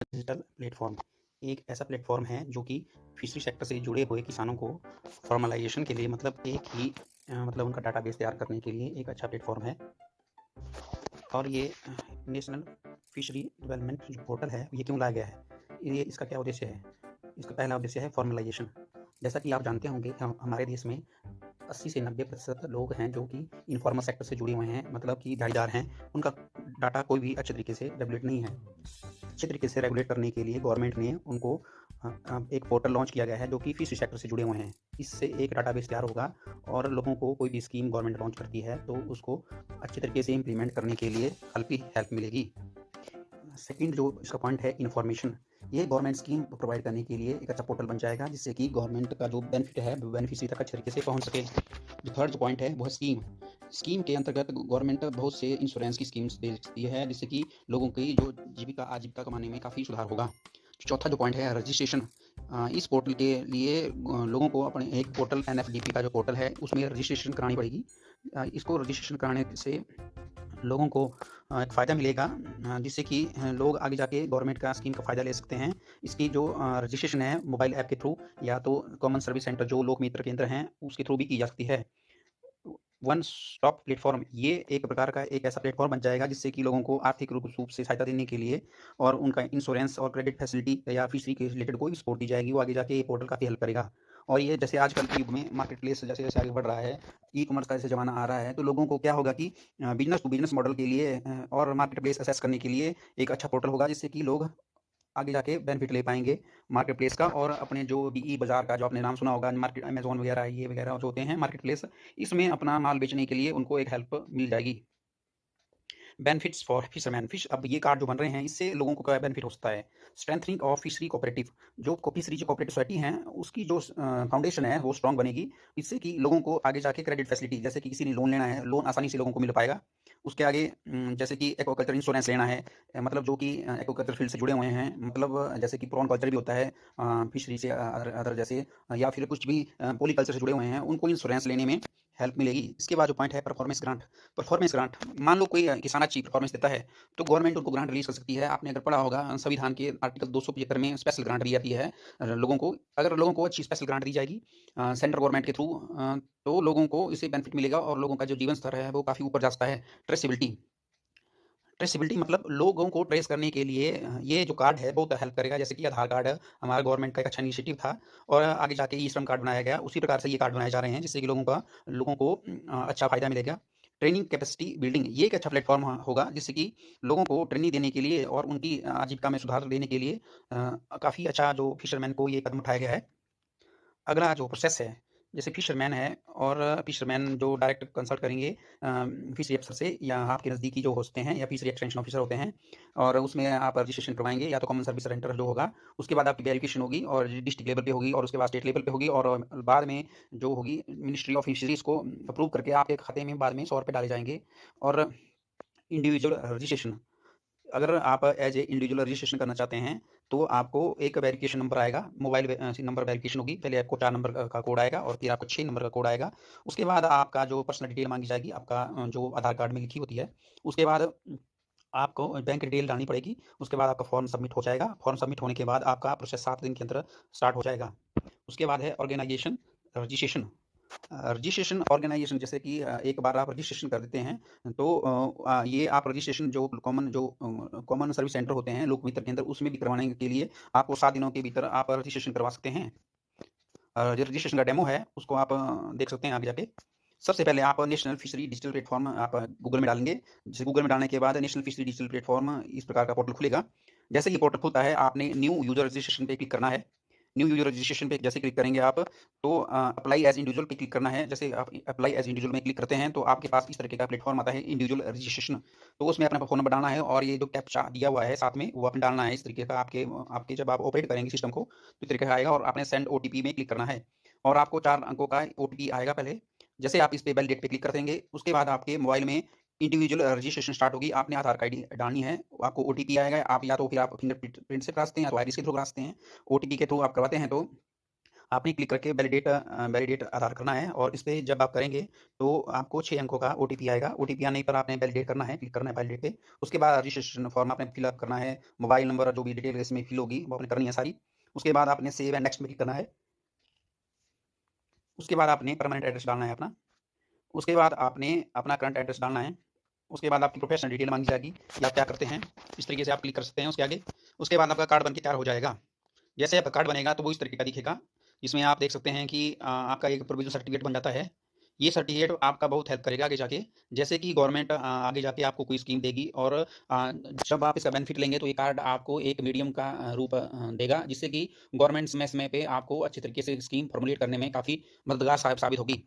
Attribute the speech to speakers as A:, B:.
A: Digital platform एक ऐसा platform है जो कि फिशरी सेक्टर से जुड़े हुए किसानों को फॉर्मलाइजेशन के लिए मतलब एक ही मतलब उनका डाटाबेस तैयार करने के लिए एक अच्छा प्लेटफॉर्म है। और ये नेशनल फिशरी डेवलपमेंट जो पोर्टल है ये क्यों लाया गया है, ये इसका क्या उद्देश्य है? इसका पहला उद्देश्य है फॉर्मलाइजेशन। जैसा कि आप जानते होंगे हमारे देश में 80 से 90% लोग हैं जो कि इनफॉर्मल सेक्टर से जुड़े हुए हैं, मतलब कि दिहाड़ीदार हैं। उनका डाटा कोई भी अच्छे तरीके से रेगुलेट नहीं है। अच्छे तरीके से रेगुलेट करने के लिए गवर्नमेंट ने उनको एक पोर्टल लॉन्च किया गया है जो कि फिश सेक्टर से जुड़े हुए हैं। इससे एक डाटाबेस तैयार होगा और लोगों को कोई भी स्कीम गवर्नमेंट लॉन्च करती है तो उसको अच्छे तरीके से इम्प्लीमेंट करने के लिए हेल्प मिलेगी। सेकंड जो इसका पॉइंट है इन्फॉर्मेशन, ये गवर्नमेंट स्कीम प्रोवाइड करने के लिए एक अच्छा पोर्टल बन जाएगा जिससे कि गवर्नमेंट का जो बेनिफिट है बेनिफिशियरी तक अच्छे तरीके से पहुंच सके। जो थर्ड जो पॉइंट है वो है स्कीम। स्कीम के अंतर्गत गवर्नमेंट बहुत से इंश्योरेंस की स्कीम्स देती है जिससे कि लोगों की जो आजीविका कमाने में काफ़ी सुधार होगा। चौथा जो पॉइंट है रजिस्ट्रेशन। इस पोर्टल के लिए लोगों को अपने एक पोर्टल एनएफडीपी का जो पोर्टल है उसमें रजिस्ट्रेशन करानी पड़ेगी। इसको रजिस्ट्रेशन कराने से लोगों को एक फ़ायदा मिलेगा, जिससे कि लोग आगे जाके गवर्नमेंट का स्कीम का फ़ायदा ले सकते हैं। इसकी जो रजिस्ट्रेशन है मोबाइल ऐप के थ्रू या तो कॉमन सर्विस सेंटर जो लोक मित्र केंद्र हैं उसके थ्रू भी की जा सकती है। वन स्टॉप प्लेटफॉर्म ये एक प्रकार का एक ऐसा प्लेटफॉर्म बन जाएगा जिससे कि लोगों को आर्थिक रूप से सहायता देने के लिए और उनका इंश्योरेंस और क्रेडिट फैसिलिटी या फिशरी के रिलेटेड कोई भी सपोर्ट दी जाएगी, वो आगे जाके ये पोर्टल काफ़ी हेल्प करेगा। और ये जैसे आजकल के युग में मार्केट प्लेस जैसे जैसे आगे बढ़ रहा है, ई कॉमर्स का जैसे ज़माना आ रहा है, तो लोगों को क्या होगा कि बिजनेस टू बिजनेस मॉडल के लिए और मार्केट प्लेस असेस करने के लिए एक अच्छा पोर्टल होगा जिससे कि लोग आगे जाके बेनिफिट ले पाएँगे मार्केट प्लेस का। और अपने जो भी ई बाज़ार का जो आपने नाम सुना होगा, मार्केट अमेज़न वगैरह ये वगैरह जो होते हैं मार्केट प्लेस, इसमें अपना माल बेचने के लिए उनको एक हेल्प मिल जाएगी। बेनिफिट्स फॉर फिशरमैन फिश, अब ये कार्ड जो बन रहे हैं इससे लोगों को क्या बेनिफिट हो सकता है? स्ट्रेंथनिंग ऑफ फिशरी कोऑपरेटिव, जो फिशरी जो कोऑपरेटिव सोसाइटी हैं उसकी जो फाउंडेशन है वो स्ट्रांग बनेगी। इससे कि लोगों को आगे जाके क्रेडिट फैसिलिटी, जैसे कि किसी ने लोन लेना है, लोन आसानी से लोगों को मिल पाएगा। उसके आगे जैसे कि एक्वाकल्चर इंश्योरेंस लेना है, मतलब जो कि एक्वाकल्चर फील्ड से जुड़े हुए हैं, मतलब जैसे कि प्रॉन कल्चर भी होता है फिशरी से अदर अदर जैसे या फिर कुछ भी पॉलीकल्चर से जुड़े हुए हैं, उनको इंश्योरेंस लेने में हेल्प मिलेगी। इसके बाद जो पॉइंट है परफॉर्मेंस ग्रांट। परफॉर्मेंस ग्रांट, मान लो कोई किसान अच्छी परफॉर्मेंस देता है तो गवर्नमेंट उनको ग्रांट रिलीज कर सकती है। आपने अगर पढ़ा होगा संविधान के आर्टिकल 275 में स्पेशल ग्रांट दी जाती है लोगों को। अगर लोगों को अच्छी स्पेशल ग्रांट दी जाएगी सेंट्रल गवर्नमेंट के थ्रू, तो लोगों को इससे बेनिफिट मिलेगा और लोगों का जो जीवन स्तर है वो काफ़ी ऊपर जा सकता है। ट्रेसेबिलिटी, ट्रेसेबिलिटी मतलब लोगों को ट्रेस करने के लिए ये जो कार्ड है बहुत हेल्प करेगा। जैसे कि आधार कार्ड हमारा गवर्नमेंट का एक अच्छा इनिशिएटिव था और आगे जाके ई श्रम कार्ड बनाया गया, उसी प्रकार से ये कार्ड बनाए जा रहे हैं जिससे कि लोगों को अच्छा फ़ायदा मिलेगा। ट्रेनिंग कैपेसिटी बिल्डिंग, ये एक अच्छा प्लेटफॉर्म होगा जिससे कि लोगों को ट्रेनिंग देने के लिए और उनकी आजीविका में सुधार देने के लिए काफ़ी अच्छा जो फिशरमैन को ये कदम उठाया गया है। अगला जो प्रोसेस है, जैसे फिशरमैन है और फिशरमैन जो डायरेक्ट कंसल्ट करेंगे फिशरी अफ़सर से या आपके नज़दीकी जो होते हैं या फिशरी एक्सटेंशन ऑफिसर होते हैं, और उसमें आप रजिस्ट्रेशन करवाएँगे या तो कॉमन सर्विस सेंटर जो होगा, उसके बाद आपकी वेरिफिकेशन होगी और डिस्ट्रिक्ट लेवल पे होगी और उसके बाद स्टेट लेवल पे होगी और बाद में जो होगी मिनिस्ट्री ऑफ फिशरीज़ को अप्रूव करके आपके खाते में बाद में ₹100 डाले जाएँगे। और इंडिविजुअल रजिस्ट्रेशन, अगर आप एज ए इंडिविजुअल रजिस्ट्रेशन करना चाहते हैं तो आपको एक वेरिफिकेशन नंबर आएगा, मोबाइल नंबर वेरिफिकेशन होगी। पहले आपको 4 नंबर का कोड आएगा और फिर आपको 6 नंबर का कोड आएगा। उसके बाद आपका जो पर्सनल डिटेल मांगी जाएगी, आपका जो आधार कार्ड में लिखी होती है। उसके बाद आपको बैंक डिटेल डालनी पड़ेगी। उसके बाद आपका फॉर्म सबमिट हो जाएगा। फॉर्म सबमिट होने के बाद आपका प्रोसेस 7 दिन के अंदर स्टार्ट हो जाएगा। उसके बाद है ऑर्गेनाइजेशन रजिस्ट्रेशन। रजिस्ट्रेशन ऑर्गेनाइजेशन, जैसे कि एक बार आप रजिस्ट्रेशन कर देते हैं तो ये आप रजिस्ट्रेशन जो कॉमन सर्विस सेंटर होते हैं लोक मित्र केंद्र, उसमें भी करवाने के लिए आपको 7 दिनों के भीतर आप रजिस्ट्रेशन करवा सकते हैं। जो रजिस्ट्रेशन का डेमो है उसको आप देख सकते हैं आगे जाके। सबसे पहले आप नेशनल फिशरी डिजिटल प्लेटफॉर्म आप गूगल में डालेंगे। जैसे गूगल में डालने के बाद नेशनल फिशरी डिजिटल प्लेटफॉर्म इस प्रकार का पोर्टल खुलेगा। जैसे ये पोर्टल खुलता है आपने न्यू यूजर रजिस्ट्रेशन पे क्लिक करना है। न्यू यूजर रजिस्ट्रेशन पे जैसे क्लिक करेंगे आप तो अप्लाई एज इंडिविजुअल पे क्लिक करना है। जैसे आप अप्लाई एज इंडिविजुअल में क्लिक करते हैं तो आपके पास इस तरीके का प्लेटफॉर्म आता है इंडिविजुअल रजिस्ट्रेशन। तो उसमें अपना फ़ोन नंबर डालना है और ये जो कैप्चा दिया हुआ है साथ में वो आपने डालना है। इस तरीके का आपके आपके जब आप ऑपरेट करेंगे सिस्टम को तो इस तरीके का आएगा और आपने सेंड ओटीपी में क्लिक करना है और आपको 4 अंकों का ओटीपी आएगा पहले। जैसे आप इस पे वैलिडेट पे क्लिक कर देंगे उसके बाद आपके मोबाइल में इंडिविजुअल रजिस्ट्रेशन स्टार्ट होगी। आपने आधार कार्ड डालनी है, आपको ओटीपी आएगा। आप या तो फिर आप फिंगरप्रिंट प्रिंट से करा सकते हैं या तो आईरिस के थ्रू करा सकते हैं। ओटीपी के थ्रू आप करवाते हैं तो आपने क्लिक करके वैलिडेट आधार करना है और इस पे जब आप करेंगे तो आपको 6 अंकों का ओटीपी आएगा। ओटीपी आने पर आपने वैलिडेट करना है, क्लिक करना है वैलिडेट पे। उसके बाद रजिस्ट्रेशन फॉर्म आपने फिल अप करना है, मोबाइल नंबर जो भी डिटेल इसमें फिल होगी वो आपने करनी है सारी। उसके बाद आपने सेव एंड नेक्स्ट में क्लिक करना है। उसके बाद आपने परमानेंट एड्रेस डालना है अपना। उसके बाद आपने अपना करंट एड्रेस डालना है। उसके बाद आपकी प्रोफेशनल डिटेल मांगी जाएगी कि आप क्या करते हैं। इस तरीके से आप क्लिक कर सकते हैं उसके आगे। उसके बाद आपका कार्ड बनके तैयार हो जाएगा। जैसे आपका कार्ड बनेगा तो वो इस तरीके का दिखेगा, जिसमें आप देख सकते हैं कि आपका एक प्रोविजनल सर्टिफिकेट बन जाता है। ये सर्टिफिकेट आपका बहुत हेल्प करेगा आगे जाके। जैसे कि गवर्नमेंट आगे जाके आपको कोई स्कीम देगी और जब आप इसका बेनिफिट लेंगे तो ये कार्ड आपको एक मीडियम का रूप देगा, जिससे कि गवर्नमेंट समय-समय पे आपको अच्छे तरीके से स्कीम फॉर्मुलेट करने में काफ़ी मददगार साबित होगी।